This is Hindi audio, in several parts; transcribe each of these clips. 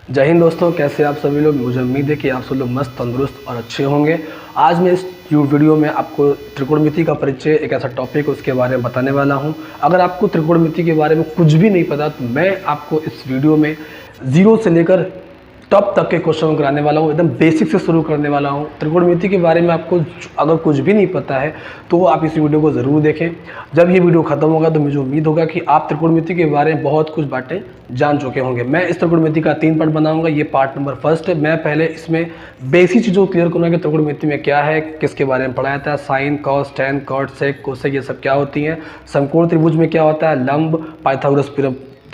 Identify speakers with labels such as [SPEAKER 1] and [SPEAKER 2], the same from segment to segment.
[SPEAKER 1] जय हिंद दोस्तों, कैसे आप सभी लोग। मुझे उम्मीद है कि आप सब लोग मस्त, तंदुरुस्त और अच्छे होंगे। आज मैं इस वीडियो में आपको त्रिकोणमिति का परिचय, एक ऐसा टॉपिक है उसके बारे में बताने वाला हूं। अगर आपको त्रिकोणमिति के बारे में कुछ भी नहीं पता तो मैं आपको इस वीडियो में जीरो से लेकर टॉप तक के क्वेश्चन कराने वाला हूँ। एकदम बेसिक से शुरू करने वाला हूँ। त्रिकोणमिति के बारे में आपको अगर कुछ भी नहीं पता है तो आप इस वीडियो को ज़रूर देखें। जब ये वीडियो खत्म होगा तो मुझे उम्मीद होगा कि आप त्रिकोणमिति के बारे में बहुत कुछ बातें जान चुके होंगे। मैं इस त्रिकोणमिति का 3 पार्ट बनाऊंगा। ये पार्ट नंबर 1 है। मैं पहले इसमें बेसिक चीज़ों को क्लियर करूँगा कि त्रिकोणमिति में क्या है, किसके बारे में पढ़ाया जाता है, sine, cos, tan, cot, sec, cosec, ये सब क्या होती हैं, समकोण त्रिभुज में क्या होता है, लंब, पाइथागोरस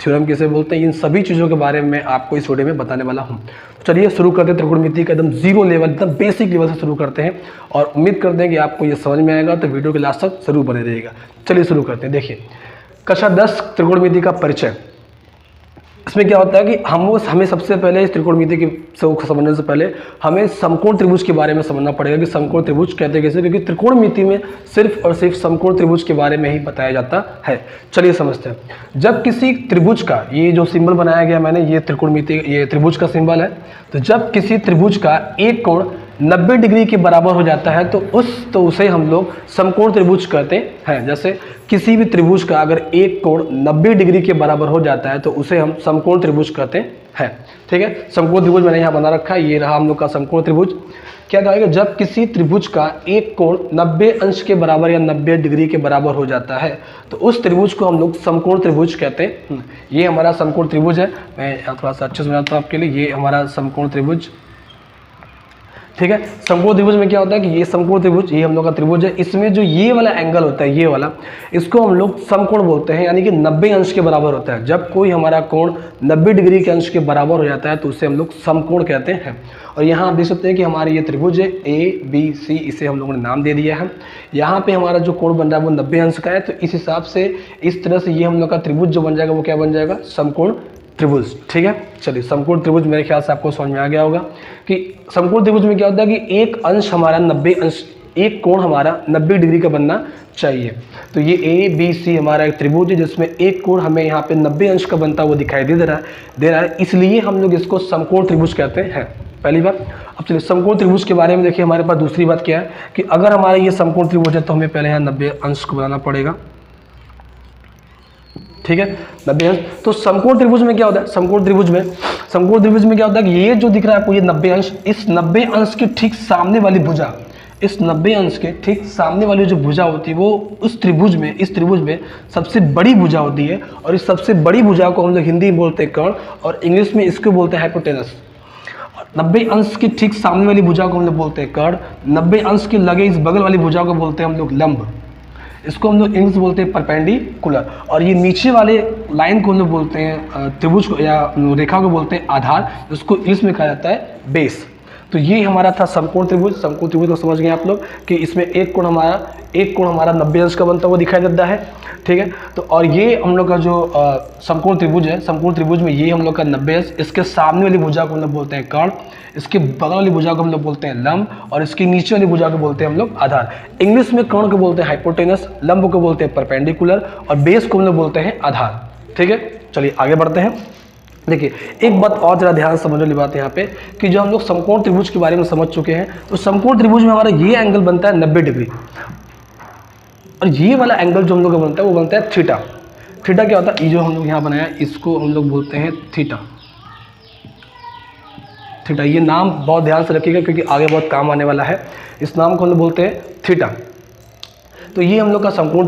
[SPEAKER 1] थ्योरम किसे बोलते हैं, इन सभी चीज़ों के बारे में मैं आपको इस वीडियो में बताने वाला हूं। तो चलिए शुरू करते हैं। त्रिकोणमिति का एकदम जीरो लेवल, एकदम बेसिक लेवल से शुरू करते हैं और उम्मीद करते हैं कि आपको ये समझ में आएगा। तो वीडियो के लास्ट तक जरूर बने रहिएगा। चलिए शुरू करते हैं। देखिए, कक्षा 10 त्रिकोणमिति का परिचय। इसमें क्या होता है कि हमें सबसे पहले इस त्रिकोणमिति की समझने से पहले हमें समकोण त्रिभुज के बारे में समझना पड़ेगा कि समकोण त्रिभुज कहते कैसे, क्योंकि त्रिकोणमिति में सिर्फ और सिर्फ समकोण त्रिभुज के बारे में ही बताया जाता है। चलिए समझते हैं। जब किसी त्रिभुज का, ये जो सिंबल बनाया गया मैंने, ये त्रिकोणमिति, ये त्रिभुज का सिंबल है। तो जब किसी त्रिभुज का एक कोण 90 डिग्री के बराबर हो जाता है तो उसे हम लोग समकोण त्रिभुज कहते हैं। जैसे किसी भी त्रिभुज का अगर एक कोण 90 डिग्री के बराबर हो जाता है तो उसे हम समकोण त्रिभुज कहते हैं। ठीक है, समकोण त्रिभुज मैंने यहाँ बना रखा है। ये रहा हम लोग का समकोण त्रिभुज। क्या कहेगा, जब किसी त्रिभुज का एक कोण 90 अंश के बराबर या 90 डिग्री के बराबर हो जाता है तो उस त्रिभुज को हम लोग समकोण त्रिभुज कहते हैं। ये हमारा समकोण त्रिभुज है। मैं थोड़ा सा अच्छे से बनाता हूँ आपके लिए। ये हमारा समकोण त्रिभुज, ठीक है। समकोण त्रिभुज में क्या होता है कि ये समकोण त्रिभुज, ये हम लोग का त्रिभुज है। इसमें जो ये वाला एंगल होता है, ये वाला, इसको हम लोग समकोण बोलते हैं, यानी कि 90 अंश के बराबर होता है। जब कोई हमारा कोण 90 डिग्री के अंश के बराबर हो जाता है तो उसे हम लोग समकोण कहते हैं। और यहाँ आप देख सकते हैं कि हमारे ये त्रिभुज है ABC, इसे हम लोगों ने नाम दे दिया है। यहाँ पे हमारा जो कोण बन रहा है वो 90 अंश का है। तो इस हिसाब से, इस तरह से ये हम लोग का त्रिभुज जो बन जाएगा वो क्या बन जाएगा, समकोण त्रिभुज। ठीक है, चलिए समकोण त्रिभुज मेरे ख्याल से आपको समझ में आ गया होगा कि समकोण त्रिभुज में क्या होता है कि एक अंश हमारा 90 अंश, एक कोण हमारा 90 डिग्री का बनना चाहिए। तो ये ABC हमारा एक त्रिभुज है जिसमें एक कोण हमें यहाँ पे 90 अंश का बनता हुआ दिखाई दे रहा है, इसलिए हम लोग इसको समकोण त्रिभुज कहते हैं। पहली बात। अब चलिए समकोण त्रिभुज के बारे में देखिए। हमारे पास दूसरी बात क्या है कि अगर हमारा ये समकोण त्रिभुज है तो हमें पहले यहाँ 90 अंश को बनाना पड़ेगा। ठीक है, 90 अंश। तो समकोण त्रिभुज में क्या होता है, समकोण त्रिभुज में क्या होता है कि ये जो दिख रहा है आपको, ये 90 अंश, इस 90 अंश के ठीक सामने वाली भुजा, इस 90 अंश के ठीक सामने वाली जो भुजा होती है वो इस त्रिभुज में सबसे बड़ी भुजा होती है। और इस सबसे बड़ी भुजा को हम लोग हिंदी में बोलते हैं कर्ण और इंग्लिश में इसको बोलते हैं हाइपोटेनस। 90 अंश के ठीक सामने वाली भुजा को हम लोग बोलते हैं कर्ण। 90 अंश के लगे इस बगल वाली भुजा को बोलते हैं हम लोग लंब। इसको हम लोग इंग्लिश बोलते हैं परपेंडिकुलर। और ये नीचे वाले लाइन को हम लोग बोलते हैं, त्रिभुज को या रेखा को बोलते हैं आधार, जिसको इंग्लिश में कहा जाता है बेस। तो ये हमारा था समकोण त्रिभुज। समकोण त्रिभुज को समझ गए आप लोग कि इसमें एक कोण हमारा 90 अंश का बनता हुआ दिखाई देता है। ठीक है, तो और ये हम लोग का जो समकोण त्रिभुज है, समकोण त्रिभुज में ये हम लोग का 90 अंश, इसके सामने वाली भुजा को हम लोग बोलते हैं कर्ण, इसके बगल वाली भुजा को हम लोग बोलते हैं लंब और इसकी नीचे वाली भुजा को बोलते हैं हम लोग आधार। इंग्लिश में कर्ण को बोलते हैं हाइपोटेनस, लंब को बोलते हैं परपेंडिकुलर और बेस को हम लोग बोलते हैं आधार। ठीक है, चलिए आगे बढ़ते हैं। देखिए, एक बात और जरा ध्यान समझने वाली बात है यहाँ पे कि जो हम लोग समकोण त्रिभुज के बारे में समझ चुके हैं, तो समकोण त्रिभुज में हमारा ये एंगल बनता है 90 डिग्री और ये वाला एंगल जो हम लोग का बनता है वो बनता है थीटा। थीटा क्या होता है, ये जो हम लोग यहाँ बनाया इसको हम लोग बोलते हैं थीटा। थीटा, ये नाम बहुत ध्यान से रखिएगा क्योंकि आगे बहुत काम आने वाला है। इस नाम को हम लोग बोलते हैं थीटा। तो ये हम लोग का समकोण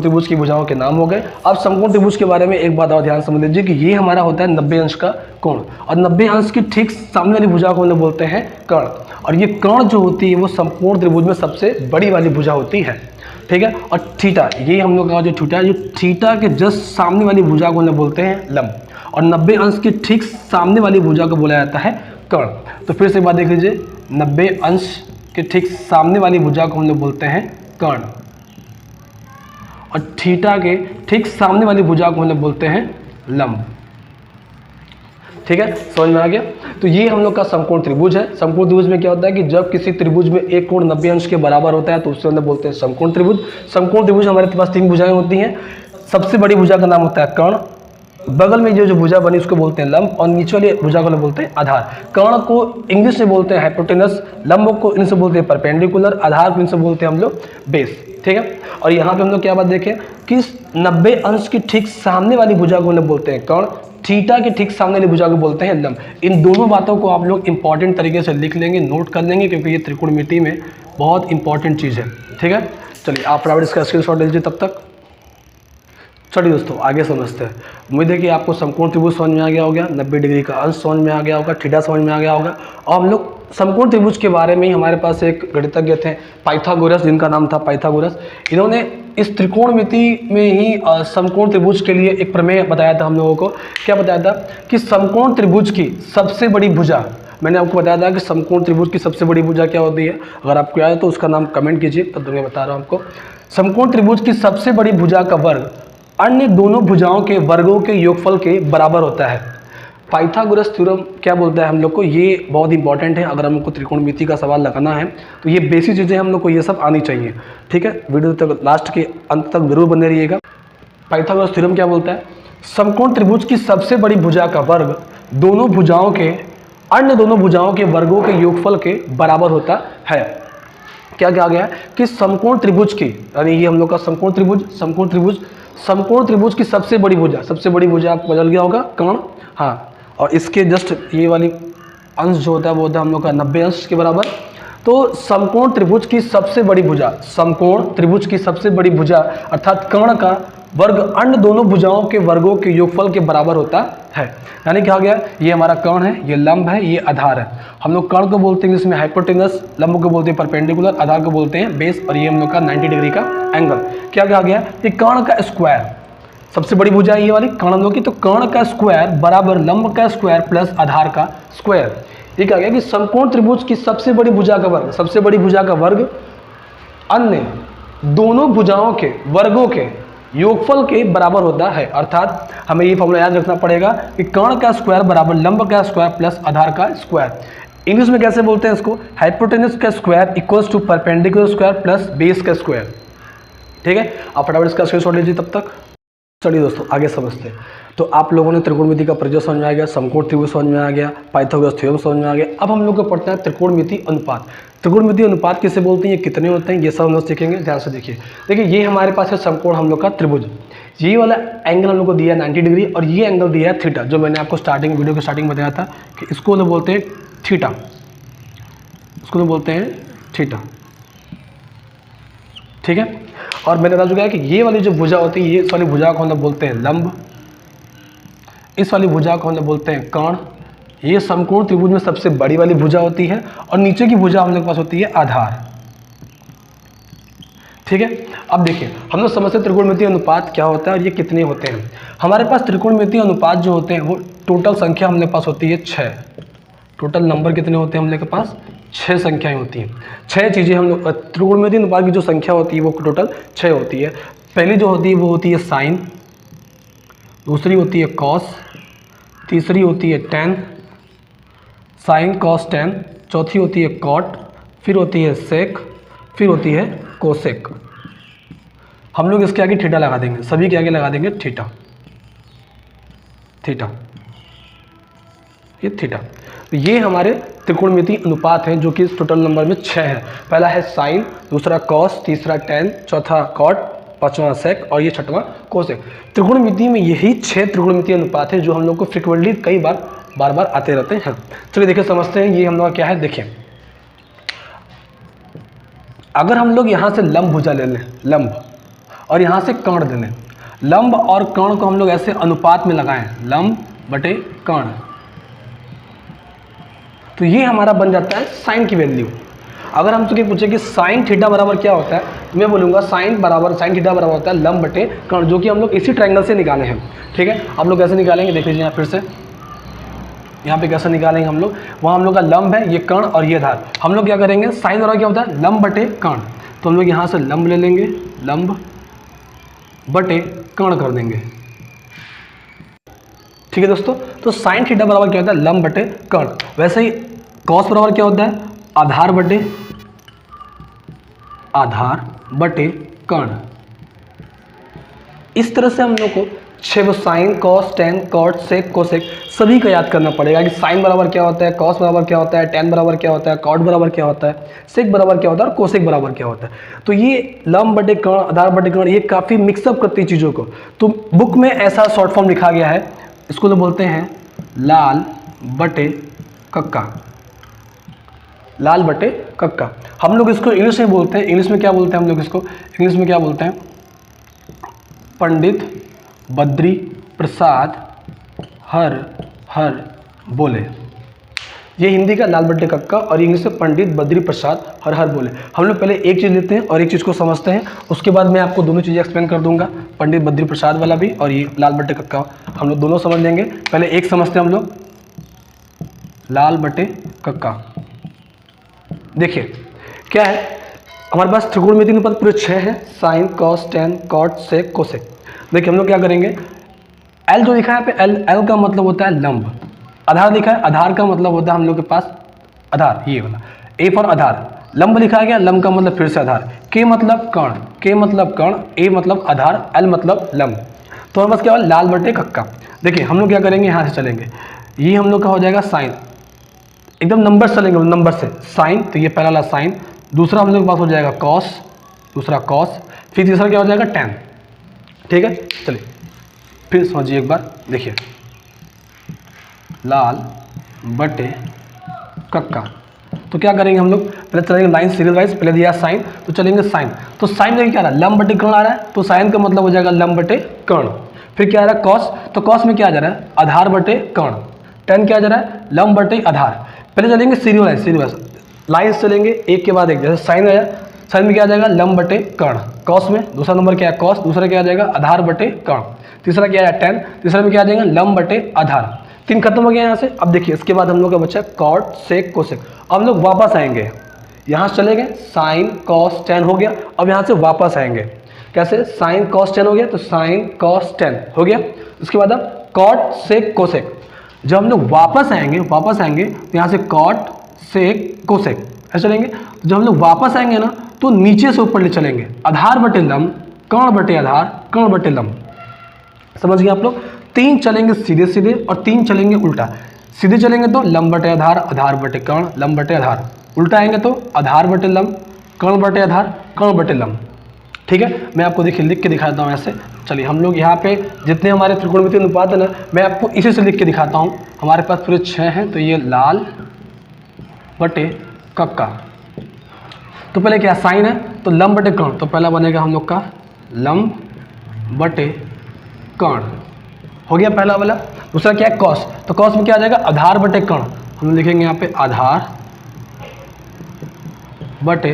[SPEAKER 1] त्रिभुज की भुजाओं के नाम हो गए। अब समकोण त्रिभुज के बारे में एक बात और ध्यान समझ लीजिए कि ये हमारा होता है 90 अंश का कोण और 90 अंश के ठीक सामने वाली भुजा को हम लोग बोलते हैं कर्ण। और ये कर्ण जो होती है वो समकोण त्रिभुज में सबसे बड़ी वाली भुजा होती है। ठीक है, और थीटा, ये हम लोग का जो थीटा है, जो थीटा के जस्ट सामने वाली भुजा को हम लोग बोलते हैं लंब और 90 अंश के ठीक सामने वाली भुजा को बोला जाता है कर्ण। तो फिर से एक बात देख लीजिए, 90 अंश के ठीक सामने वाली भुजा को हम लोग बोलते हैं कर्ण और थीटा के ठीक सामने वाली भुजा को हम लोग बोलते हैं लंब। ठीक है, समझ में आ गया। तो ये हम लोग का समकोण त्रिभुज है। समकोण त्रिभुज में क्या होता है कि जब किसी त्रिभुज में एक कोण 90 अंश के बराबर होता है तो उससे हम लोग बोलते हैं समकोण त्रिभुज। समकोण त्रिभुज हमारे पास 3 भुजाएं होती हैं। सबसे बड़ी भुजा का नाम होता है कर्ण, बगल में जो भुजा बनी उसको बोलते हैं लंब, और नीचे वाली भुजा को बोलते हैं आधार। कर्ण को इंग्लिश में बोलते हैं हाइपोटेनस, लंब को इनसे बोलते हैं परपेंडिकुलर, आधार को इनसे बोलते हैं हम लोग बेस। ठीक है, और यहाँ पे हम लोग क्या बात देखें कि 90 अंश की ठीक सामने वाली भुजा को हम लोग बोलते हैं कर्ण, थीटा के ठीक सामने वाली भुजा को बोलते हैं लंब। इन दोनों बातों को आप लोग इंपॉर्टेंट तरीके से लिख लेंगे, नोट कर लेंगे, क्योंकि ये त्रिकोणमिति में बहुत इंपॉर्टेंट चीज़ है। ठीक है, चलिए आप फटाफट इसका स्क्रीनशॉट ले लीजिए तब तक। चलिए दोस्तों आगे समझते हैं। उम्मीद है कि आपको समकोण त्रिभुज समझ में आ गया होगा, 90 डिग्री का अंश समझ में आ गया होगा, थीटा समझ में आ गया होगा। और हम लोग समकोण त्रिभुज के बारे में ही, हमारे पास एक गणितज्ञ थे पाइथागोरस, जिनका नाम था पाइथागोरस। इन्होंने इस त्रिकोणमिति में ही समकोण त्रिभुज के लिए एक प्रमेय बताया था हम लोगों को। क्या बताया था कि समकोण त्रिभुज की सबसे बड़ी भुजा, मैंने आपको बताया था कि समकोण त्रिभुज की सबसे बड़ी भुजा क्या होती है। अगर आपको याद है तो उसका नाम कमेंट कीजिए, तब तो मैं बता रहा हूँ आपको। समकोण त्रिभुज की सबसे बड़ी भुजा का वर्ग अन्य दोनों भुजाओं के वर्गों के योगफल के बराबर होता है। पाइथागोरस थ्योरम क्या बोलता है हम लोग को, ये बहुत इंपॉर्टेंट है। अगर हमको त्रिकोणमिति का सवाल लगाना है तो ये बेसिक चीज़ें हम लोग को ये सब आनी चाहिए। ठीक है, वीडियो तक लास्ट के अंत तक जरूर बने रहिएगा। पाइथागोरस थ्योरम क्या बोलता है, समकोण त्रिभुज की सबसे बड़ी भुजा का वर्ग दोनों भुजाओं के अन्य दोनों भुजाओं के वर्गों के योगफल के बराबर होता है। क्या कहा गया कि समकोण त्रिभुज की, यानी ये हम लोग का समकोण त्रिभुज की सबसे बड़ी भुजा आपको बदल गया होगा कर्ण, हाँ, और इसके जस्ट ये वाली अंश जो होता है वो होता है हम लोग का 90 अंश के बराबर। तो समकोण त्रिभुज की सबसे बड़ी भुजा अर्थात कर्ण का वर्ग अन्य दोनों भुजाओं के वर्गों के योगफल के बराबर होता है। यानी कहा गया ये हमारा कर्ण है, ये लंब है, ये आधार है। हम लोग कर्ण को बोलते हैं जिसमें हाइपोटेनस, लंब को बोलते हैं परपेंडिकुलर, आधार को बोलते हैं बेस, और ये हम लोग का 90 डिग्री का एंगल। क्या कहा गया कि कर्ण का स्क्वायर, सबसे बड़ी भुजा ये वाली कर्ण लोग की, तो कर्ण का स्क्वायर बराबर लंब का स्क्वायर प्लस आधार का स्क्वायर। ये कहा गया कि समकोण त्रिभुज की सबसे बड़ी भुजा का वर्ग अन्य दोनों भुजाओं के वर्गों के योगफल के बराबर होता है। अर्थात हमें ये फॉर्मूला याद रखना पड़ेगा कि कर्ण का स्क्वायर बराबर लंब का स्क्वायर प्लस आधार का स्क्वायर। इंग्लिश में कैसे बोलते हैं इसको, हाइपोटेनस का square equals to perpendicular square plus base का स्क्वायर। ठीक है, आप फटाफट इसका स्क्रीनशॉट लीजिए तब तक। चलिए दोस्तों आगे समझते हैं। तो आप लोगों ने त्रिकोणमिति का परिचय समझ में आ गया, समकोण त्रिभुज समझ में आ गया, पाइथागोरस थ्योरम समझ में आ गया। अब हम लोग को पढ़ते हैं त्रिकोणमिति अनुपात। त्रिकोणमिति अनुपात किसे बोलते हैं, ये कितने होते हैं, ये सब हम लोग सीखेंगे। ध्यान से देखिए, ये हमारे पास है समकोण हम लोग का त्रिभुज। ये वाला एंगल हम लोग को दिया है 90 डिग्री, और ये एंगल दिया है थीटा, जो मैंने आपको वीडियो के स्टार्टिंग में बताया था कि इसको लोग बोलते हैं थीटा, ठीक है। और मैंने बता चुका है कि ये वाली जो भुजा होती है, ये इस वाली भुजा को हम लोग बोलते हैं लंब, इस वाली भुजा को हम लोग बोलते हैं कर्ण। ये समकोण त्रिभुज में सबसे बड़ी वाली भुजा होती है, और नीचे की भुजा हम लोग के पास होती है आधार। ठीक है, अब देखिए हम लोग समझते हैं त्रिकोणमितीय अनुपात क्या होता है और ये कितने होते हैं। हमारे पास त्रिकोणमितीय अनुपात जो होते हैं वो टोटल संख्या हम लोग के पास होती है 6। टोटल नंबर कितने होते हैं हम लोग के पास, 6 संख्याएं होती हैं। 6 चीज़ें हम लोग त्रिकोणमितीय अनुपात की जो संख्या होती है वो टोटल 6 होती है। पहली जो होती है वो होती है साइन, दूसरी होती है कॉस, तीसरी होती है टेन, साइन कॉस टेन, चौथी होती है कॉट, फिर होती है सेक, फिर होती है कोसेक। हम लोग इसके आगे थीटा लगा देंगे, सभी के आगे लगा देंगे थीटा, ये थीटा। तो ये हमारे त्रिकोणमितीय अनुपात हैं जो कि इस टोटल नंबर में 6 है। पहला है साइन, दूसरा कॉस, तीसरा टेन, चौथा कॉट, पांचवा सेक और ये छठवां कोसेक। त्रिकोणमिति में यही 6 त्रिकोणमितीय अनुपात है जो हम लोग को फ्रिक्वेंटली कई बार आते रहते हैं। चलिए देखिए समझते हैं ये हम लोग क्या है। देखिए अगर हम लोग यहाँ से लंब भुजा ले लें, लंब, और यहाँ से कर्ण ले लें, लंब और कर्ण को हम लोग ऐसे अनुपात में लगाएं, लंब बटे कर्ण, तो ये हमारा बन जाता है साइन की वैल्यू। अगर हम तुझे पूछे कि साइन थीटा बराबर क्या होता है, तो मैं बोलूँगा साइन थीटा बराबर होता है लंब बटे कर्ण, जो कि हम लोग इसी ट्रायंगल से निकाले हैं। ठीक है, आप लोग कैसे निकालेंगे देख लीजिए यहाँ फिर से, यहाँ पे कैसे निकालेंगे हम लोग, वहाँ हम लोग का लंब है, ये कर्ण और ये धार। हम लोग क्या करेंगे, साइन बराबर क्या होता है लंब बटे कर्ण, तो हम लोग यहाँ से लंब ले लेंगे, लंब बटे कर्ण कर देंगे। ठीक है दोस्तों, तो साइन थीटा बराबर क्या होता है लंब बटे कर्ण। वैसे ही कॉस बराबर क्या होता है आधार बटे कर्ण। इस तरह से हम लोग को 6 वो sine cos tan cot sec cosec सभी का याद करना पड़ेगा कि साइन बराबर क्या होता है, कॉस बराबर क्या होता है, टेन बराबर क्या होता है, कॉट बराबर क्या होता है, सेक बराबर क्या होता है और कोसेक बराबर क्या होता है। तो ये लंब बटे कर्ण, आधार बटे कर्ण, ये काफ़ी मिक्सअप करती है चीज़ों को। तो बुक में ऐसा शॉर्ट फॉर्म लिखा गया है, इसको तो बोलते हैं लाल बटे कक्का, लाल बटे कक्का। हम लोग इसको इंग्लिश में बोलते हैं, इंग्लिश में क्या बोलते हैं हम लोग इसको, इंग्लिश में क्या बोलते हैं, पंडित बद्री प्रसाद हर हर बोले। ये हिंदी का लाल बटे कक्का और इंग्लिश में पंडित बद्री प्रसाद हर हर बोले। हम लोग पहले एक चीज़ लेते हैं और एक चीज़ को समझते हैं, उसके बाद मैं आपको दोनों चीज़ें एक्सप्लेन कर दूंगा, पंडित बद्री प्रसाद वाला भी और ये लाल बटे कक्का हम लोग दोनों समझ लेंगे। पहले एक समझते हैं हम लोग, लाल बटे कक्का। देखिए क्या है, हमारे पास त्रिकोणमिति अनुपात पूरे 6 हैं, sine cos tan cot sec cosec. देखिए हम लोग क्या करेंगे, एल जो लिखा है यहाँ पे, एल का मतलब होता है लंब, आधार लिखा है, आधार का मतलब होता है हम लोग के पास आधार, ये वाला ए फॉर आधार, लंब लिखा गया, लंब का मतलब फिर से आधार, के मतलब कर्ण, के मतलब कर्ण, ए मतलब आधार, एल मतलब लंब। तो हमारे पास क्या होगा, लाल बटे कक्का। देखिए हम लोग क्या करेंगे, यहाँ से चलेंगे, ये हम लोग का हो जाएगा साइन, एकदम नंबर चलेंगे, नंबर से साइन, तो ये पहला वाला साइन, दूसरा हम लोग के पास हो जाएगा कॉस, दूसरा कॉस, फिर तीसरा क्या हो जाएगा टेन। ठीक है, चलिए फिर समझिए एक बार, देखिए लाल बटे कक्का। तो क्या करेंगे हम लोग, पहले चलेंगे लाइन सीरियल वाइज, पहले दिया साइन तो चलेंगे साइन, तो साइन में क्या आ रहा है, लंब बटे कर्ण आ रहा है, तो साइन का मतलब हो जाएगा लंब बटे कर्ण। फिर क्या आ रहा है कॉस, तो कॉस में क्या आ जा रहा है, आधार बटे कर्ण। टेन क्या आ जा रहा है, लंब बटे आधार। पहले चलेंगे serial wise, serial wise line चलेंगे एक के बाद एक, जैसे साइन आया, साइन में क्या आ जाएगा, लंब बटे कर्ण। कॉस में दूसरा नंबर क्या है कॉस, दूसरा क्या आ जाएगा आधार बटे कर्ण। तीसरा क्या है टेन, तीसरा में क्या आ जाएगा लंब बटे आधार। तीन खत्म हो गया यहाँ से। अब देखिए इसके बाद हम लोग का बच्चा कॉट सेक कोसेक। अब हम लोग वापस आएंगे, यहाँ से चले गए, साइन कॉस टेन हो गया, अब यहाँ से वापस आएंगे, कैसे, साइन कॉस टेन हो गया तो साइन कॉस टेन हो गया। उसके बाद अब कॉट सेक कोसेक। जब हम लोग वापस आएंगे तो यहाँ से कॉट सेक कोसेक ऐसे चलेंगे। तो जब हम लोग वापस आएंगे ना तो नीचे से ऊपर ले चलेंगे, आधार बटे लंब, कर्ण बटे आधार, कर्ण बटे लंब। समझ गए आप लोग। तीन चलेंगे सीधे सीधे और तीन चलेंगे उल्टा। सीधे चलेंगे तो लंब बटे आधार, आधार बटे कर्ण, लंब बटे आधार। उल्टा आएंगे तो आधार बटे लंब, कर्ण बटे आधार, कर्ण बटे लंब। ठीक है, मैं आपको देखिए लिख के दिखाता हूँ ऐसे। चलिए हम लोग यहाँ पे जितने हमारे त्रिकोणमितीय अनुपात है ना, मैं आपको इसी से लिख के दिखाता हूँ। हमारे पास पूरे 6 हैं, तो ये लाल बटे कक्का। तो पहले क्या साइन है, तो लंब बटे कर्ण, तो पहला बनेगा हम लोग का लंब बटे कर्ण, हो गया पहला वाला। दूसरा क्या है कॉस, तो कॉस में क्या आ जाएगा आधार बटे कर्ण, हम लिखेंगे यहाँ पे आधार बटे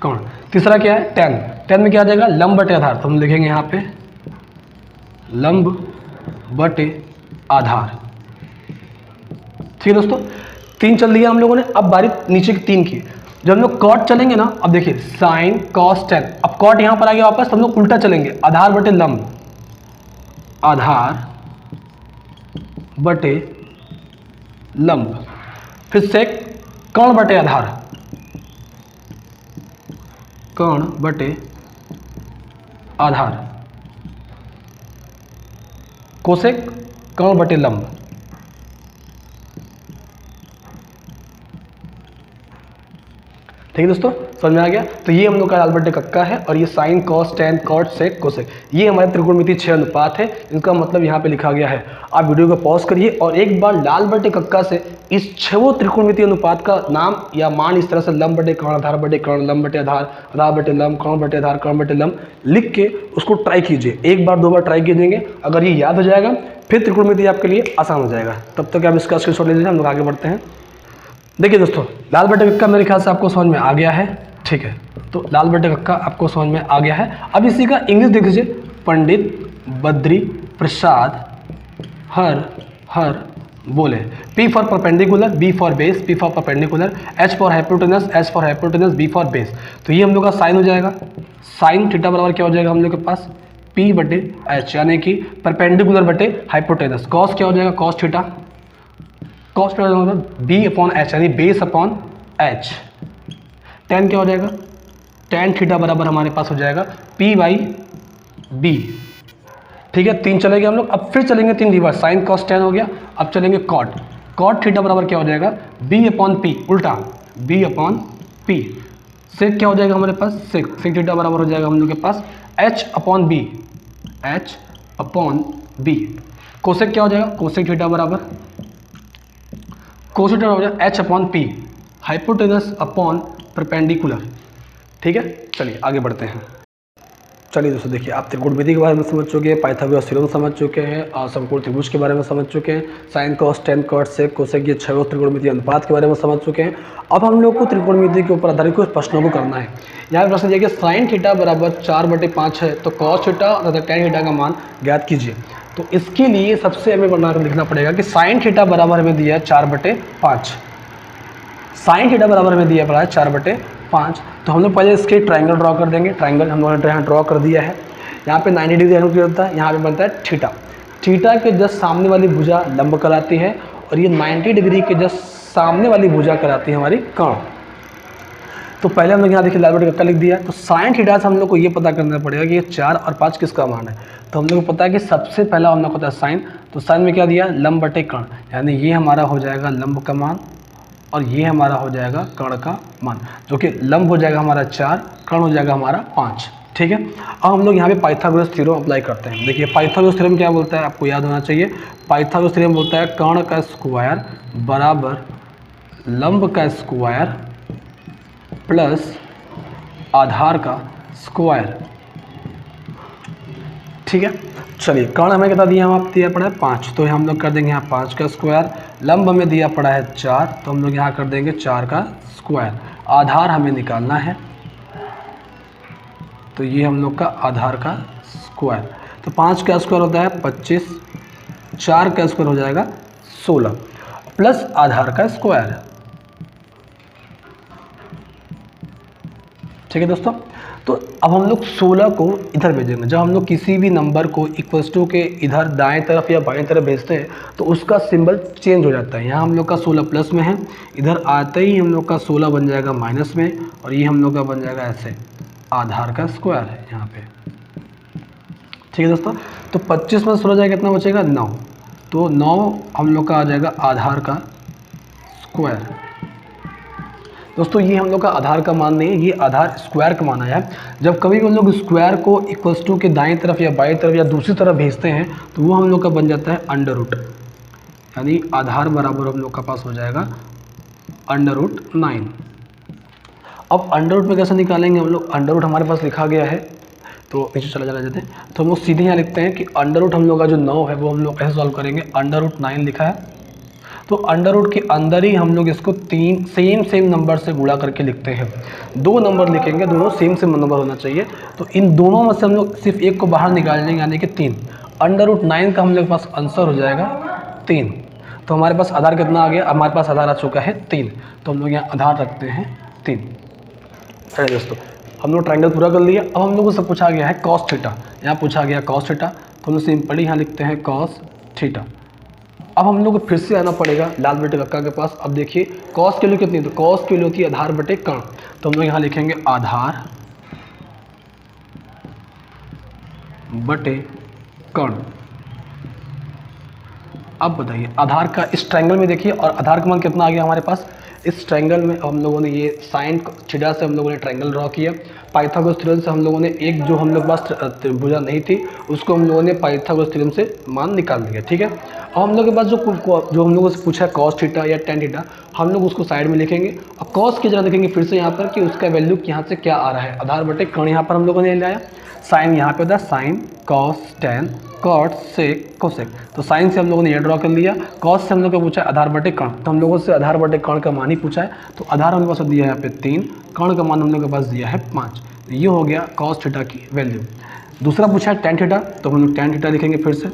[SPEAKER 1] कर्ण। तीसरा क्या है टेन, टेन में क्या आ जाएगा लंब बटे आधार, तो हम लिखेंगे यहाँ पे लंब बटे आधार। ठीक है दोस्तों, तीन चल दिया हम लोगों ने। अब बारी नीचे की तीन की। जब हम लोग कॉट चलेंगे ना, अब देखिए साइन कॉस टेन, अब कॉट यहाँ पर आ गया वापस, हम लोग उल्टा चलेंगे, आधार बटे लंब, आधार बटे लंब। फिर सेक कर्ण बटे आधार, कर्ण बटे आधार। कोसेक कर्ण बटे लंब। ठीक है दोस्तों, समझ में आ गया। तो ये हम लोग का लाल बटे कक्का है और ये sine cos tan cot sec cosec, ये हमारे त्रिकोणमितीय 6 अनुपात है, इनका मतलब यहाँ पे लिखा गया है। आप वीडियो को पॉज करिए और एक बार लाल बटे कक्का से इस 6 त्रिकोणमितीय अनुपात का नाम या मान इस तरह से लंब बटे कर्ण, आधार बटे कर्ण, लंब बटे आधार, आधार बटे लंब, कर्ण बटे आधार, कर्ण बटे लंब लिख के उसको ट्राई कीजिए। एक बार दो बार ट्राई कीजिएंगे, अगर ये याद हो जाएगा फिर त्रिकोणमितीय आपके लिए आसान हो जाएगा। तब तक आप इसका स्क्रीनशॉट ले लीजिए, हम लोग आगे बढ़ते हैं। देखिए दोस्तों, लाल बटे कक्का मेरे ख्याल से आपको समझ में आ गया है। ठीक है, तो लाल बटे कक्का आपको समझ में आ गया है। अब इसी का इंग्लिश देख लीजिए, पंडित बद्री प्रसाद हर हर बोले। P for perpendicular, B for base, P for perpendicular, H for hypotenuse, S for hypotenuse, B for base. तो ये हम लोग का साइन हो जाएगा, साइन थीटा बराबर क्या हो जाएगा हम लोग के पास P बटे H, यानी कि परपेंडिकुलर बटे हाइपोटेनस। कॉस क्या हो जाएगा कॉस थीटा, कॉस थीटा मतलब B अपॉन H, यानी बेस अपॉन H। टेन क्या हो जाएगा, टेन थीटा बराबर हमारे पास हो जाएगा P बाई B, ठीक है, 3 चलेंगे हम लोग। अब फिर चलेंगे 3 रिवर्स, साइन कॉस टेन हो गया। अब चलेंगे कॉट, कॉट थीटा बराबर क्या हो जाएगा, बी अपॉन पी, उल्टा बी अपॉन पी। सेक क्या हो जाएगा हमारे पास, सेक थीटा बराबर हो जाएगा हम लोग के पास H upon B, H upon B. Cosec क्या हो जाएगा, कोसेक थीटा बराबर, कोसेक थीटा हो जाएगा H upon P, hypotenuse upon perpendicular. ठीक है, चलिए आगे बढ़ते हैं। चलिए दोस्तों देखिए, आप त्रिकोणमिति के बारे में समझ चुके हैं, पाइथागोरस थ्योरम समझ चुके हैं, और समकोण त्रिभुज के बारे में समझ चुके हैं, sine cos tan cot sec cosec, ये 6 त्रिकोणमिति अनुपात के बारे में समझ चुके हैं। अब हम लोग को त्रिकोणमिति के ऊपर आधारित कुछ प्रश्नों को करना है। यहाँ पे प्रश्न देखिए, साइन थीटा बराबर 4/5 है, तो कॉस थीटा तथा टेन थीटा का मान ज्ञात कीजिए। तो इसके लिए सबसे हमें बनाकर लिखना पड़ेगा कि साइन थीटा बराबर हमें दिया है 4/5, साइन थीटा बराबर हमें दिया पड़ा है 4/5। तो हम लोग पहले इसके ट्रायंगल ड्रॉ कर देंगे। ट्रायंगल हम लोगों ने यहाँ ड्रॉ कर दिया है। यहाँ पे 90 डिग्री एंगल क्रिएट होता है, यहाँ पे बनता है थीटा। थीटा के जस्ट सामने वाली भुजा लंब कराती है, और ये 90 डिग्री के जस्ट सामने वाली भुजा कराती है हमारी कर्ण। तो पहले हम लोग यहाँ देखिए लाल बटे कक्का लिख दिया। तो साइन थीटा से हम लोग को ये पता करना पड़ेगा कि ये 4 और 5 किसका मान है। तो हम लोग को पता है कि सबसे पहला हम लोग को पता है साइन, तो साइन में क्या दिया, लंब बटे कर्ण, यानी ये हमारा हो जाएगा लंब का मान, और ये हमारा हो जाएगा कर्ण का मान, जो कि लंब हो जाएगा हमारा 4, कर्ण हो जाएगा हमारा 5। ठीक है, अब हम लोग यहाँ पे पाइथागोरस थ्योरम अप्लाई करते हैं। देखिए पाइथागोरस थ्योरम क्या बोलता है, आपको याद होना चाहिए। पाइथागोरस थ्योरम बोलता है कर्ण का स्क्वायर बराबर लंब का स्क्वायर प्लस आधार का स्क्वायर। ठीक है, चलिए कर्ण हमें कितना दिया, हम आप दिया पड़ा है 5, तो हम लोग कर देंगे यहाँ 5 का स्क्वायर। लंब हमें दिया पड़ा है 4, तो हम लोग यहाँ कर देंगे 4 का स्क्वायर। आधार हमें निकालना है, तो ये हम लोग का आधार का स्क्वायर। तो 5 का स्क्वायर होता है 25, 4 का स्क्वायर हो जाएगा 16, प्लस आधार का स्क्वायर। ठीक है दोस्तों, तो अब हम लोग 16 को इधर भेजेंगे। जब हम लोग किसी भी नंबर को इक्वल्स टू के इधर दाएं तरफ या बाएं तरफ भेजते हैं तो उसका सिंबल चेंज हो जाता है। यहाँ हम लोग का 16 प्लस में है, इधर आते ही हम लोग का 16 बन जाएगा माइनस में, और ये हम लोग का बन जाएगा ऐसे आधार का स्क्वायर है यहाँ पे। ठीक है दोस्तों, तो 25 में 16 जाएगा कितना बचेगा, 9, तो 9 हम लोग का आ जाएगा आधार का स्क्वायर। दोस्तों ये हम लोग का आधार का मान नहीं है, ये आधार स्क्वायर का मान आया है। जब कभी हम लोग स्क्वायर को इक्वल्स टू के दाएं तरफ या बाएं तरफ या दूसरी तरफ भेजते हैं तो वो हम लोग का बन जाता है अंडर रूट, यानी आधार बराबर हम लोग का पास हो जाएगा √9। अब अंडर रूट में कैसे निकालेंगे हम लोग, अंडर रूट हमारे पास लिखा गया है, तो नीचे चला जाते हैं। तो हम लोग सीधे यहाँ लिखते हैं कि अंडर रूट हम लोग का जो 9 है वो हम लोग कैसे सॉल्व करेंगे, √9 लिखा है, तो अंडर रूट के अंदर ही हम लोग इसको 3 सेम नंबर से गुणा करके लिखते हैं। 2 नंबर लिखेंगे, दोनों सेम नंबर होना चाहिए। तो इन दोनों में से हम लोग सिर्फ एक को बाहर निकाल लेंगे, यानी कि 3। √9 का हम लोग के पास आंसर हो जाएगा 3। तो हमारे पास आधार कितना आ गया, हमारे पास आधार आ चुका है 3, तो हम लोग यहाँ आधार रखते हैं 3। चलिए दोस्तों, हम लोग ट्रायंगल पूरा कर लिया। अब हम लोगों से पूछा गया है कॉस थीटा, यहाँ पूछा गया कॉस थीटा, तो हम लोग सिंपली यहाँ लिखते हैं कॉस थीटा। अब हम लोग को फिर से आना पड़ेगा लाल बटे कक्का के पास। अब देखिए कॉस की वैल्यू कितनी, तो कॉस की वैल्यू होती है आधार बटे कर्ण, तो हम लोग यहाँ लिखेंगे आधार बटे कर्ण। अब बताइए आधार का इस ट्रायंगल में देखिए, और आधार का मान कितना आ गया हमारे पास इस ट्रायंगल में। हम लोगों ने ये साइन थीटा से हम लोगों ने ट्रायंगल ड्रॉ किया। पाइथागोरस थ्योरम से हम लोगों ने एक जो हम लोग पास त्रिभुजा नहीं थी उसको हम लोगों ने पाइथागोरस थ्योरम से मान निकाल दिया। ठीक है, अब हम लोग के पास जो हम लोगों से पूछा है कॉस थीटा या टेन थीटा, हम लोग उसको साइड में लिखेंगे और कॉस की जगह देखेंगे फिर से यहाँ पर कि उसका वैल्यू यहाँ से क्या आ रहा है। आधार बटे कर्ण यहाँ पर हम लोगों ने लाया, साइन यहाँ पे होता है sine cos tan cot sec cosec, तो साइन से हम लोगों ने ये ड्रॉ कर लिया। कॉस से हम लोग को पूछा है आधार बटे कर्ण, तो हम लोगों से आधार बटे कर्ण का मान ही पूछा है, तो आधार हम लोग पास दिया है यहाँ पे 3, कर्ण का मान हम लोग के पास दिया है 5। ये हो गया कॉस थीटा की वैल्यू। दूसरा पूछा है टेन थीटा, तो हम लोग टेन थीटा लिखेंगे फिर से,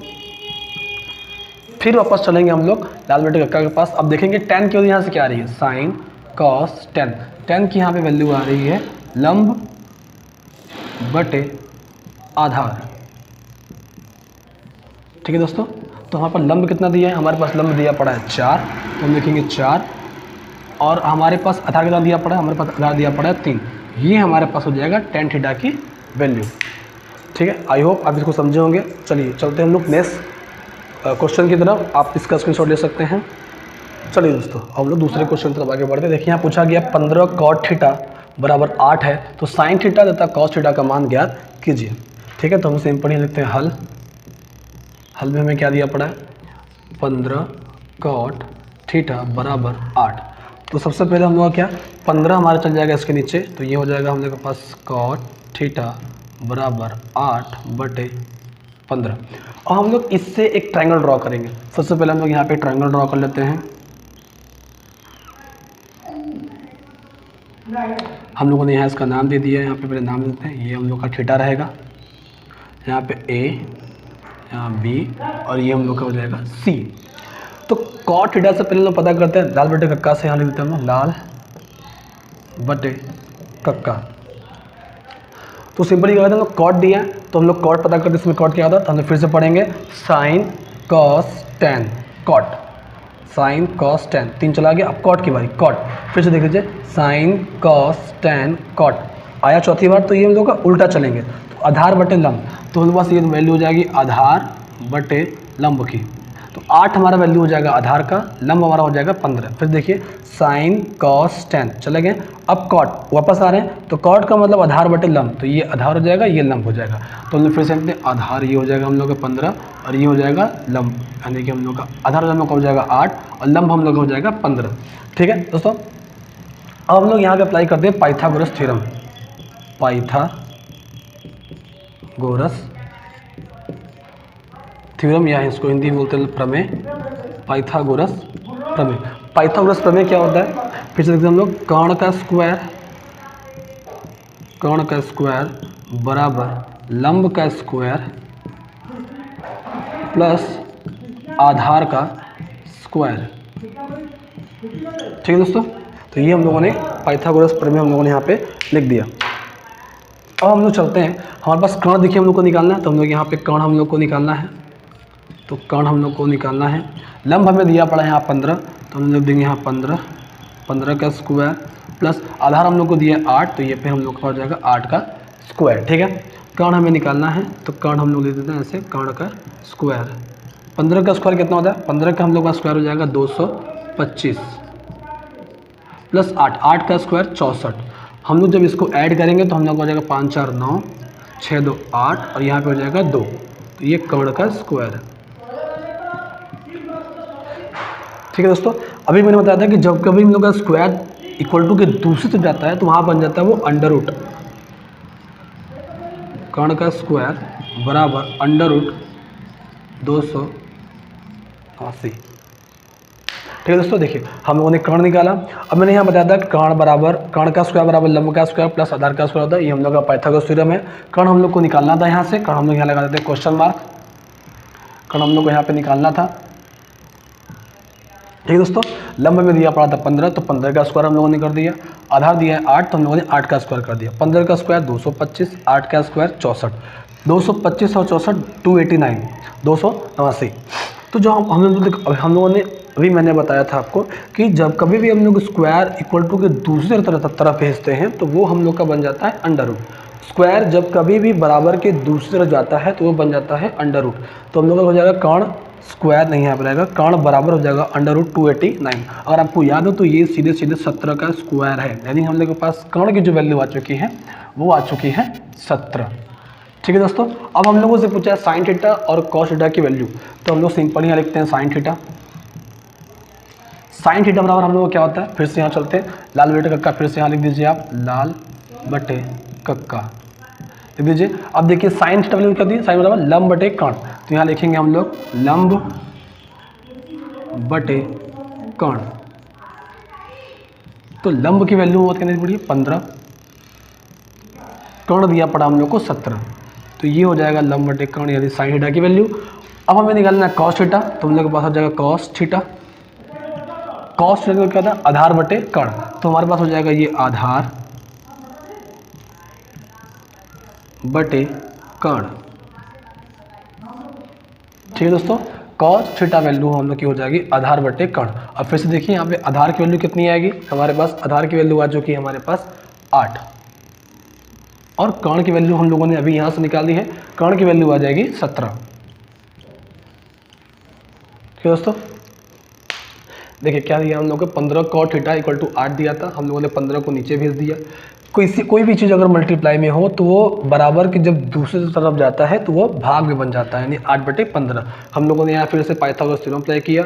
[SPEAKER 1] फिर वापस चलेंगे हम लोग लाल बटे कक्का के पास। अब देखेंगे टेन की वैल्यू यहाँ से क्या आ रही है, साइन कॉस टेन, टेन की यहाँ पे वैल्यू आ रही है लंब बटे आधार। ठीक है दोस्तों, तो हमारे पास लंब कितना दिया है, हमारे पास लंब दिया पड़ा है 4, तो हम लिखेंगे 4, और हमारे पास आधार कितना दिया पड़ा है, हमारे पास आधार दिया पड़ा है 3। ये हमारे पास हो जाएगा टेन थीटा की वैल्यू। ठीक है, आई होप आप इसको समझे होंगे। चलिए चलते हैं हम लोग नेक्स्ट क्वेश्चन की तरफ। आप इसका स्क्रीनशॉट ले सकते हैं। चलिए दोस्तों हम लोग दूसरे क्वेश्चन की तरफ आगे बढ़ते हैं। देखिए यहाँ पूछा गया 15 cot थीटा बराबर 8 है तो साइन थीटा तथा cos थीटा का मान ज्ञात कीजिए। ठीक है, तो हम सिंपल ही लिखते हैं हल। हल में हमें क्या दिया पड़ा है, 15 cot थीटा बराबर 8। तो सबसे पहले हम लोग क्या 15 हमारा चल जाएगा इसके नीचे, तो ये हो जाएगा हम लोग के पास cot थीटा बराबर 8/15। और हम लोग इससे एक ट्रायंगल ड्रॉ करेंगे। सबसे पहले हम लोग यहाँ पे ट्रायंगल ड्रॉ कर लेते हैं। हम लोगों ने यहाँ इसका नाम दे दिया है, यहाँ पे पहले नाम देते हैं। ये हम लोग का थीटा रहेगा, यहाँ पे ए, यहाँ बी और ये हम लोग का हो जाएगा सी। तो cot थीटा से पहले हम लोग पता करते हैं, लाल बटे कक्का से यहाँ लिख देते हैं हम लोग, लाल बटे कक्का। तो सिंपल ही कहते हैं cot दिया है तो हम लोग cot पता करते हैं, इसमें cot क्या आता है तो हम लोग फिर से पढ़ेंगे sine cos tan cot, sine cos tan 3 चला गया। अब cot की बारी, cot फिर से देख लीजिए, साइन cos tan cot आया चौथी बार, तो ये हम लोग का उल्टा चलेंगे। तो आधार बटे लंब, तो हमारे पास ये वैल्यू हो जाएगी आधार बटे लंब की। तो 8 हमारा वैल्यू हो जाएगा आधार का, लंब हमारा हो जाएगा 15। फिर देखिए साइन cos tan चले गए। अब cot वापस आ रहे हैं, तो cot का मतलब आधार बटे लंब, तो ये आधार हो जाएगा, ये लंब हो जाएगा। तो हम लोग फिर से लिखते हैं आधार, ये हो जाएगा हम लोग का 15 और ये हो जाएगा लंब, यानी कि हम लोग का आधार लंब का हो जाएगा 8 और लंब हम लोग का हो जाएगा 15। ठीक है दोस्तों, अब हम लोग यहाँ पे अप्लाई करते हैं पाइथागोरस थ्योरम। पाइथागोरस थ्योरम या इसको हिंदी में बोलते हैं प्रमेय, पाइथागोरस प्रमेय। पाइथागोरस प्रमेय क्या होता है, फिर से देखते हैं हम लोग, कर्ण का स्क्वायर बराबर लंब का स्क्वायर प्लस आधार का स्क्वायर। ठीक है दोस्तों, तो ये हम लोगों ने पाइथागोरस प्रमेय हम लोगों ने यहाँ पे लिख दिया। अब हम लोग चलते हैं, हमारे पास कर्ण देखिए हम लोग को निकालना है, तो हम लोग यहाँ पे कर्ण हम लोग को निकालना है। तो कर्ण हम लोग को निकालना है, लंब हमें दिया पड़ा है यहाँ 15, तो हम लोग देंगे यहाँ 15 का स्क्वायर प्लस आधार हम लोग को दिया 8, तो ये पे हम लोग का हो जाएगा 8 का स्क्वायर। ठीक है, कर्ण हमें निकालना है, तो कर्ण हम लोग दे देते हैं ऐसे, कर्ण का स्क्वायर। 15 का स्क्वायर कितना होता है, 15 का हम लोग का स्क्वायर हो जाएगा 225 प्लस 8 का स्क्वायर 64। हम लोग जब इसको ऐड करेंगे तो हम लोग हो जाएगा 5 4 9 6 2 8 और यहाँ पे हो जाएगा 2, तो ये कर्ण का स्क्वायर है। ठीक है दोस्तों, अभी मैंने बताया था कि जब कभी हम लोग का स्क्वायर इक्वल टू के दूसरी तरफ जाता है तो वहाँ बन जाता है वो अंडर रूट। कर्ण का स्क्वायर बराबर अंडर रूट 280। ठीक है दोस्तों, देखिए हम लोगों ने कर्ण निकाला। अब मैंने यहाँ बताया था कर्ण का स्क्वायर बराबर लंब का स्क्वायर प्लस आधार का स्क्वायर होता है, ये हम लोग का पाइथागोरस थ्योरम है। कर्ण हम लोग को निकालना था यहाँ से, कर्ण हम लोग यहाँ लगा देते हैं क्वेश्चन मार्क, कर्ण हम लोग को यहाँ पे निकालना था। ठीक है दोस्तों, लंब में दिया पड़ा था 15, तो 15 का स्क्वायर हम लोगों ने कर दिया। आधार दिया है 8, तो हम लोगों ने 8 का स्क्वायर कर दिया। 15 का स्क्वायर 225, 8 का स्क्वायर 64, 225 और 64 289, 289। तो जो हम लोगों ने अभी मैंने बताया था आपको कि जब कभी भी हम लोग स्क्वायर इक्वल टू के दूसरे तरफ भेजते हैं तो वो हम लोग का बन जाता है अंडर रूट। स्क्वायर जब कभी भी बराबर के दूसरी तरफ जाता है तो वो बन जाता है अंडर रूट। तो हम लोग का हो जाएगा कर्ण स्क्वायर नहीं यहाँ पर रहेगा, कर्ण बराबर हो जाएगा अंडर रूट 289। अगर आपको याद हो तो ये सीधे 17 का स्क्वायर है, यानी हम लोग के पास कर्ण की जो वैल्यू आ चुकी है वो आ चुकी है 17। ठीक है दोस्तों, अब हम लोगों से पूछा है साइन थीटा और कॉस थीटा की वैल्यू, तो हम लोग सिंपल यहाँ लिखते हैं साइन थीटा। साइन थीटा बराबर हम लोग को क्या होता है, फिर से यहाँ चलते हैं, लाल बटे कक्का, फिर से यहाँ लिख दीजिए आप लाल बटे कक्का लिख दीजिए। अब देखिए साइन थीटा वैल्यू क्या दी, साइन बराबर लंब बटे कर्ण, तो यहाँ लिखेंगे हम लोग लंब बटे कर्ण। तो लंब की वैल्यू बहुत कितनी पड़ी है 15, कर्ण दिया पड़ा हम लोग को 17, तो ये हो जाएगा लंब बटे कर्ण यानी साइन थीटा की वैल्यू। अब हमें निकालना है कॉस थीटा, तो हम लोग के पास हो जाएगा कॉस थीटा। कॉस थीटा क्या था, आधार बटे कर्ण, तो हमारे पास हो जाएगा ये आधार बटे कर्ण। ठीक है दोस्तों, कॉस थीटा वैल्यू हम लोग की हो जाएगी आधार बटे कर्ण। अब फिर से देखिए यहाँ पे आधार की वैल्यू कितनी आएगी, हमारे पास आधार की वैल्यू आ चुकी है हमारे पास 8 और कर्ण की वैल्यू हम लोगों ने अभी यहाँ से निकाली है, कर्ण की वैल्यू आ जाएगी 17। ठीक है दोस्तों, देखिए क्या दिया हम लोग को 15 cot थीटा इक्वल टू 8 दिया था, हम लोगों ने 15 को नीचे भेज दिया। कोई भी चीज़ अगर मल्टीप्लाई में हो तो वो बराबर की जब दूसरी तरफ जाता है तो वो भाग में बन जाता है, यानी 8/15। हम लोगों ने यहाँ फिर से पाइथागोरस थ्योरम अप्लाई किया।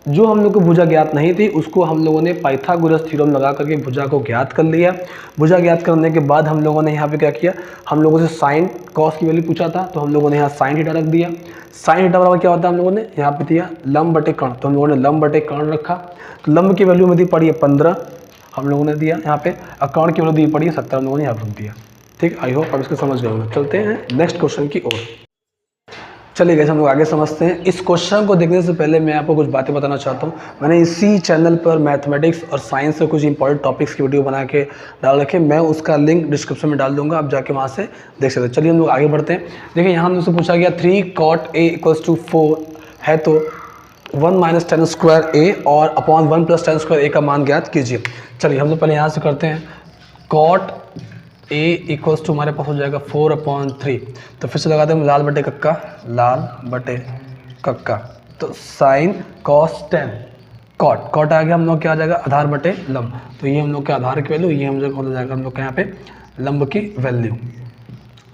[SPEAKER 1] जो हम लोग को भुजा ज्ञात नहीं थी उसको हम लोगों ने पाइथागोरस थ्योरम लगा करके भुजा को ज्ञात कर लिया। भुजा ज्ञात करने के बाद हम लोगों ने यहाँ पे क्या किया, हम लोगों से साइन कॉस की वैल्यू पूछा था, तो हम लोगों ने यहाँ साइन थीटा रख दिया। साइन थीटा बराबर क्या होता है हम लोगों ने यहाँ पे दिया लंब बटे कर्ण, तो हम लोगों ने लंब बटे कर्ण रखा। तो लंब की वैल्यू में दी पड़ी है 15 हम लोगों ने दिया यहाँ पे, और कर्ण की वैल्यू दी पड़ी है 17 हम लोगों ने यहाँ पर दिया। ठीक, आई होप आप इसको समझ गए होंगे। चलते हैं नेक्स्ट क्वेश्चन की ओर। चलिए गाइस हम लोग आगे समझते हैं। इस क्वेश्चन को देखने से पहले मैं आपको कुछ बातें बताना चाहता हूँ। मैंने इसी चैनल पर मैथमेटिक्स और साइंस से कुछ इंपॉर्टेंट टॉपिक्स की वीडियो बना के डाल रखे, मैं उसका लिंक डिस्क्रिप्शन में डाल दूंगा, आप जाके वहाँ से देख सकते हैं। चलिए हम लोग आगे बढ़ते हैं। देखिए यहाँ हमसे पूछा गया 3 cot a = 4 है, तो 1 - tan² a और अपॉन 1 + tan² a का मान ज्ञात कीजिए। चलिए हम लोग पहले यहाँ से करते हैं। cot a = हमारे पास हो जाएगा 4/3। तो फिर से लगाते हैं लाल बटे कक्का, लाल बटे कक्का। तो साइन कॉस टेन कॉट आ गया हम लोग क्या आ जाएगा आधार बटे लंब। तो ये हम लोग के आधार की वैल्यू, ये हम लोग हो जाएगा हम लोग के यहाँ पे लंब की वैल्यू।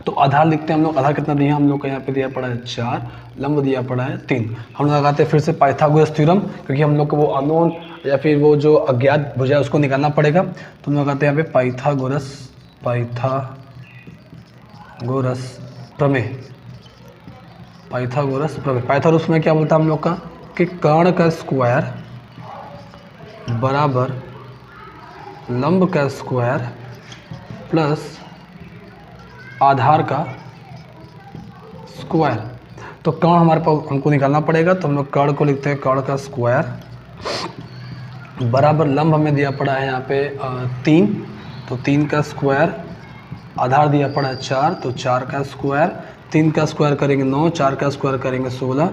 [SPEAKER 1] तो आधार लिखते हैं हम लोग, आधार कितना दिया हम लोग का यहाँ पे दिया पड़ा है 4, लंब दिया पड़ा है 3। हम लोग लगाते हैं फिर से पाइथागोरस थ्योरम, क्योंकि हम लोग को वो अननोन या फिर वो जो अज्ञात भुजा है उसको निकालना पड़ेगा। तो हम लोग लगाते हैं यहाँ पे पाइथागोरस प्रमेय। पाइथागोरस में क्या बोलता है हम लोग का कि कर्ण का स्क्वायर बराबर लंब का स्क्वायर प्लस आधार का स्क्वायर। तो कर्ण हमारे पास हमको निकालना पड़ेगा, तो हम लोग कर्ण को लिखते हैं कर्ण का स्क्वायर बराबर लंब हमें दिया पड़ा है यहाँ पे 3, तो 3 का स्क्वायर, आधार दिया पड़ा है 4, तो 4 का स्क्वायर, 3 का स्क्वायर करेंगे 9, 4 का स्क्वायर करेंगे 16,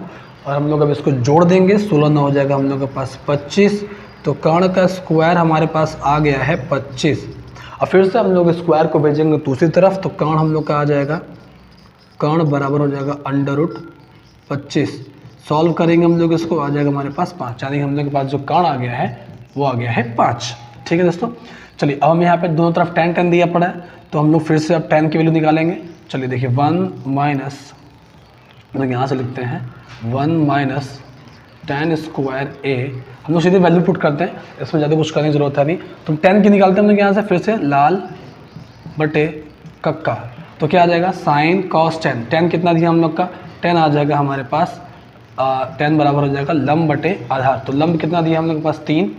[SPEAKER 1] और हम लोग अब इसको जोड़ देंगे, 16 9 हो जाएगा हम लोग के पास 25। तो कर्ण का स्क्वायर हमारे पास आ गया है 25। और फिर से हम लोग स्क्वायर को भेजेंगे दूसरी तरफ, तो कर्ण हम लोग का आ जाएगा, कर्ण बराबर हो जाएगा √25। सॉल्व करेंगे हम लोग इसको, आ जाएगा हमारे पास 5, यानी हम लोग के पास जो कर्ण आ गया है वो आ गया है 5। ठीक है दोस्तों, चलिए अब हम यहाँ पे दोनों तरफ tan दिया पड़ा है, तो हम लोग फिर से अब tan की वैल्यू निकालेंगे। चलिए देखिए 1 - लोग यहाँ से लिखते हैं 1 - tan² a। हम लोग सीधे वैल्यू पुट करते हैं, इसमें ज़्यादा कुछ करने की जरूरत है नहीं। तो tan की निकालते हैं हम लोग यहाँ से फिर से लाल बटे कक्का। तो क्या आ जाएगा साइन कॉस टेन। tan कितना दिया हम लोग का, tan आ जाएगा हमारे पास tan बराबर हो जाएगा लंब बटे आधार। तो लंब कितना दिया हम लोग के पास 3,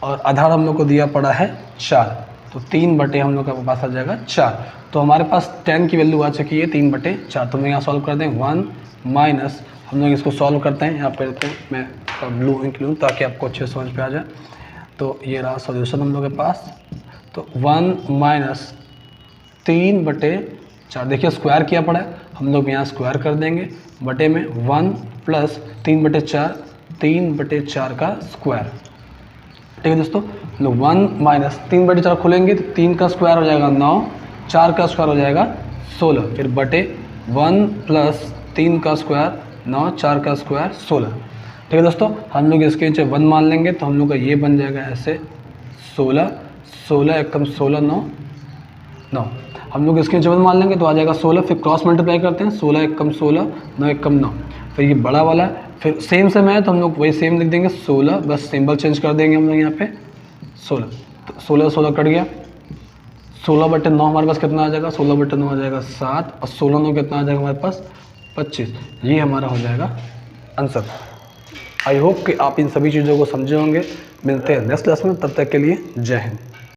[SPEAKER 1] और आधार हम लोग को दिया पड़ा है 4, तो 3 बटे हम लोग के पास आ जाएगा 4। तो हमारे पास tan की वैल्यू आ चुकी है 3/4। तो हम यहाँ सॉल्व करते हैं 1 - हम लोग इसको सॉल्व करते हैं, यहाँ पे मैं ब्लू इंक लूँ ताकि आपको अच्छे समझ पे आ जाए। तो ये रहा सॉल्यूशन हम लोग के पास। तो 1 - 3/4, देखिए स्क्वायर किया पड़ा है, हम लोग यहाँ स्क्वायर कर देंगे बटे में 1 + 3/4, 3/4 का स्क्वायर। ठीक है दोस्तों, हम लोग 1 - 3/4 खोलेंगे तो 3 का स्क्वायर हो जाएगा 9, 4 का स्क्वायर हो जाएगा 16, फिर बटे 1 + 3 का स्क्वायर 9, 4 का स्क्वायर 16। ठीक है दोस्तों, हम लोग इसके नीचे 1 मान लेंगे, तो हम लोग का ये बन जाएगा ऐसे 16, 16 एकम 16 9 9। हम लोग इसके नीचे 1 मान लेंगे तो आ जाएगा 16, फिर क्रॉस मल्टीप्लाई करते हैं 16 एकम 16, 9 एकम 9, फिर ये बड़ा वाला फिर सेम से है तो हम लोग वही सेम लिख देंगे 16, बस सिंबल चेंज कर देंगे हम लोग यहाँ पे 16। तो 16 16 कट गया, 16/9 हमारे पास कितना आ जाएगा, 16/9 आ जाएगा 7, और 16 9 कितना आ जाएगा हमारे पास 25। ये हमारा हो जाएगा आंसर। आई होप कि आप इन सभी चीज़ों को समझे होंगे। मिलते हैं नेक्स्ट क्लास में, तब तक के लिए जय हिंद।